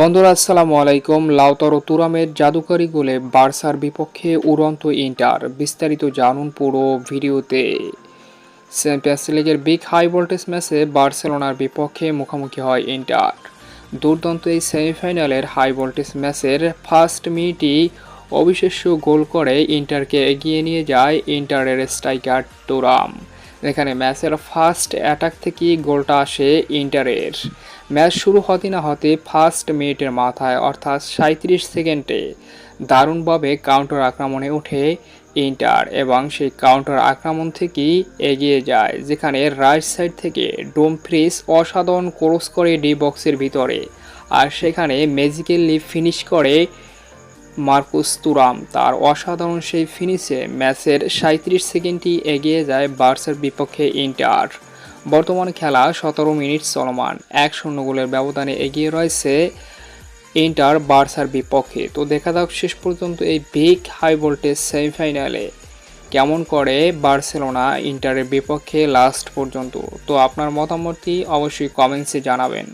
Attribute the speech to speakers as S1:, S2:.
S1: বন্ধুরা আসসালামু আলাইকুম। লাউতারো তুরামের জাদুকরি গোলে বার্সার বিপক্ষে উড়ন্ত ইন্টার, বিস্তারিত জানুন পুরো ভিডিওতে। চ্যাম্পিয়ন্স লিগের বিগ হাই ভোল্টেজ ম্যাচে বার্সেলোনার বিপক্ষে মুখোমুখি হয় ইন্টার। দুর্দান্ত এই সেমিফাইনালের হাই ভোল্টেজ ম্যাচের ফার্স্ট মিনিটই অবিশ্বাস্য গোল করে ইন্টারকে এগিয়ে নিয়ে যায় ইন্টারের স্ট্রাইকার তুরাম। এখানে ম্যাচের ফার্স্ট অ্যাটাক থেকেই গোলটা আসে ইন্টারের। ম্যাচ শুরু হতে না হতে ফার্স্ট মিনিটের মাথায় অর্থাৎ 37 সেকেন্ডে দারুণভাবে কাউন্টার আক্রমণে ওঠে ইন্টার এবং সেই কাউন্টার আক্রমণ থেকেই এগিয়ে যায়, যেখানে রাইট সাইড থেকে ডোমফ্রিস অসাধারণ ক্রস করে ডি বক্সের ভিতরে, আর সেখানে ম্যাজিক্যালি ফিনিশ করে মার্কুস তুরাম। তার অসাধারণ সেই ফিনিশে ম্যাচের 37 সেকেন্ডই এগিয়ে যায় বার্সার বিপক্ষে ইন্টার। বর্তমান খেলা 17 মিনিট চলমান, 1-0 গোলের ব্যবধানে এগিয়ে রয়েছে ইন্টার বার্সার বিপক্ষে। তো দেখা যাক শেষ পর্যন্ত এই বিগ হাই ভোল্টেজ সেমিফাইনালে কেমন করে বার্সেলোনা ইন্টারের বিপক্ষে লাস্ট পর্যন্ত। তো আপনার মতামতটি অবশ্যই কমেন্টসে জানাবেন।